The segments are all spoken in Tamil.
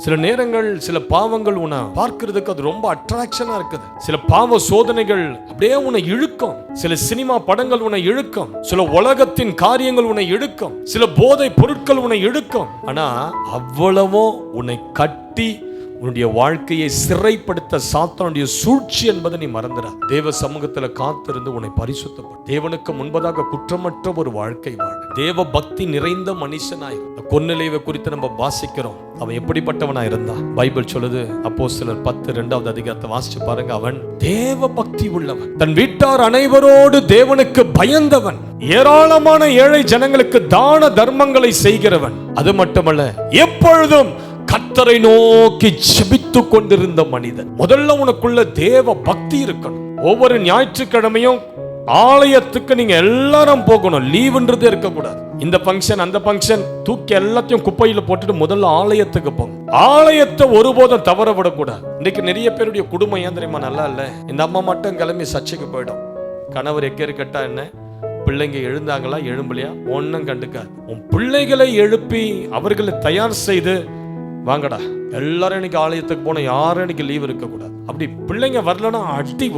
சில நேரங்கள் சில பாவங்கள் உன்னை பார்க்கிறதுக்கு அது ரொம்ப அட்ராக்ஷனா இருக்குது. சில பாவ சோதனைகள் அப்படியே உன்னை இழுக்கும். சில சினிமா படங்கள் உன்னை இழுக்கும். சில உலகத்தின் காரியங்கள் உன்னை இழுக்கும். சில போதை பொருட்கள் உன்னை இழுக்கும். ஆனா அவ்வளவும் உன்னை கட்டி உன்னுடைய வாழ்க்கையை சிறைப்படுத்த சாத்தானுடைய சூழ்ச்சி என்பதை நீ மறந்துடா. தேவ சமூகத்துல காத்திருந்து உன்னை பரிசுத்தப்படும். தேவனுக்கு முன்பதாக குற்றமற்ற ஒரு வாழ்க்கை வாழ தேவ பக்தி நிறைந்த மனுஷனாய். கொர்நேலியுவை குறித்து நம்ம வாசிக்கிறோம். அவன் எப்படிப்பட்டவனா இருந்தா பைபிள் சொல்லுது. அப்போஸ்தலர் 10:2 அதிகாரத்தை வாசிச்சு பாருங்க. அவன் தேவ பக்தி உள்ளவன், தன் வீட்டார் அனைவரோடு தேவனுக்கு பயந்தவன், ஏராளமான ஏழை ஜனங்களுக்கு தான தர்மங்களை செய்கிறவன். அது மட்டுமல்ல, எப்பொழுதும் கர்த்தரை நோக்கி ஜெபித்துக் கொண்டிருந்த மனிதன். முதல்ல உனக்குள்ள தேவ பக்தி இருக்கணும். ஒவ்வொரு ஞாயிற்றுக்கிழமையும் ஆலயத்துக்கு நீங்க எல்லாரும் போகணும். லீவுன்றதே இருக்கக்கூடாது. இந்த பங்கன் அந்த பங்கன் தூக்கி எல்லாத்தையும் குப்பையில போட்டுட்டு முதல்ல ஆலயத்துக்கு போங்க. ஆலயத்தை ஒருபோதும் தவற விடக்கூடாது. இன்னைக்கு நிறைய பேருடைய குடும்பம் ஏன் தெரியுமா நல்லா இல்ல? இந்த அம்மா மட்டும் கிளம்பி சர்ச்சைக்கு போயிடும். கணவர் எக்கேறு கட்டா என்ன, பிள்ளைங்க எழுந்தாங்களா எழும்பலையா ஒன்னும் கண்டுக்காது. உன் பிள்ளைகளை எழுப்பி அவர்களை தயார் செய்து வாங்கடா எல்லாரும் இன்னைக்கு ஆலயத்துக்கு போன, யாரும் இன்னைக்கு லீவ் இருக்க கூடாது. அப்படி பிள்ளைங்க வரலன்னா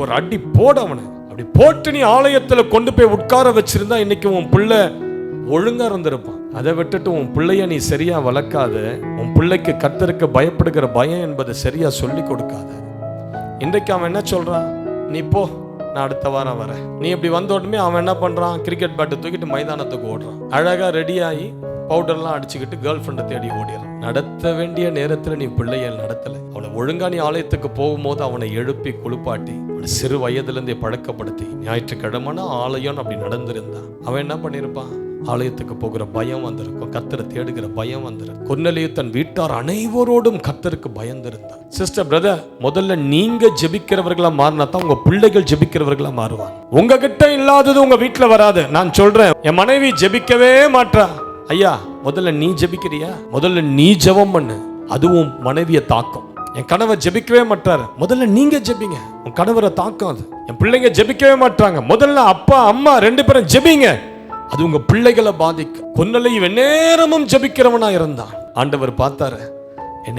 ஒரு அடி போட அவனை. அப்படி போட்டு நீ ஆலயத்துல கொண்டு போய் உட்கார வச்சிருந்தா இன்னைக்கு உன் பிள்ளை ஒழுங்கா இருந்திருப்பான். அதை விட்டுட்டு உன் பிள்ளைய நீ சரியா வளர்க்காத, உன் பிள்ளைக்கு கர்த்தருக்கு பயப்படுகிற பயம் என்பதை சரியா சொல்லி கொடுக்காத. இன்றைக்கு அவன் என்ன சொல்றான், நீ போ நான் அடுத்த வாரம் வரேன். நீ இப்படி வந்த உடனே அவன் என்ன பண்றான், கிரிக்கெட் பேட்டை தூக்கிட்டு மைதானத்துக்கு ஓடுறான். அழகா ரெடி ஆகி பவுடர்லாம் அடிச்சுக்கிட்டு கேர்ள் ஃப்ரெண்டை தேடி ஓடிடுறான். நடத்த வேண்டிய நேரத்துல நீ பிள்ளைய நடத்தலை. அவனை ஒழுங்கா நீ ஆலயத்துக்கு போகும்போது அவனை எழுப்பி குளிப்பாட்டி அவனை சிறு வயதுல இருந்தே பழக்கப்படுத்தி ஞாயிற்றுக்கிழமைனா ஆலயம் அப்படி நடந்திருந்தான். அவன் என்ன பண்ணிருப்பான், ஆலயத்துக்கு போகிற பயம் வந்திருக்கும், கர்த்தரை தேடுகிற பயம் வந்திருக்கும். கொர்நேலியு தன் வீட்டார் அனைவரோடும் கர்த்தருக்கு பயந்திருந்தான். சிஸ்டர் பிரதர், முதல்ல நீங்க ஜெபிக்கிறவர்களா மாறினா தான் உங்க பிள்ளைகள் ஜெபிக்கிறவர்களா மாறுவாங்க. உங்ககிட்ட இல்லாதது உங்க வீட்டுல வராது. நான் சொல்றேன், என் மனைவி ஜெபிக்கவே மாட்டா. ஐயா, முதல்ல நீ ஜெபிக்கிறியா? முதல்ல நீ ஜெபம் பண்ணு, அதுவும் மனைவியை தாக்கும். என் கணவர் ஜெபிக்கவே மாட்டாரு, முதல்ல நீங்க ஜெபிங்க, உன் கணவரை தாக்கும் அது. என் பிள்ளைங்க ஜெபிக்கவே மாட்டாங்க, முதல்ல அப்பா அம்மா 2 பேரும் ஜெபிங்க, அது உங்க பிள்ளைகளை பாதிக்கும். கொர்நேலியு நேரமும் ஜெபிக்கிறவனா இருந்தான். ஆண்டவர் பார்த்தாரு,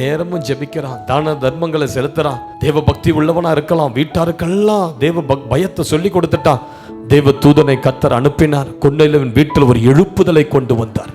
நேரமும் ஜெபிக்கிறான், தான தர்மங்களை செலுத்துறான், தேவ பக்தி உள்ளவனா இருக்கலாம். வீட்டாருக்கெல்லாம் தேவ பயத்தை சொல்லி கொடுத்துட்டான். தேவ தூதனை கர்த்தர் அனுப்பினார். கொர்நேலியுவின் வீட்டில் ஒரு எழுப்புதலை கொண்டு வந்தார்.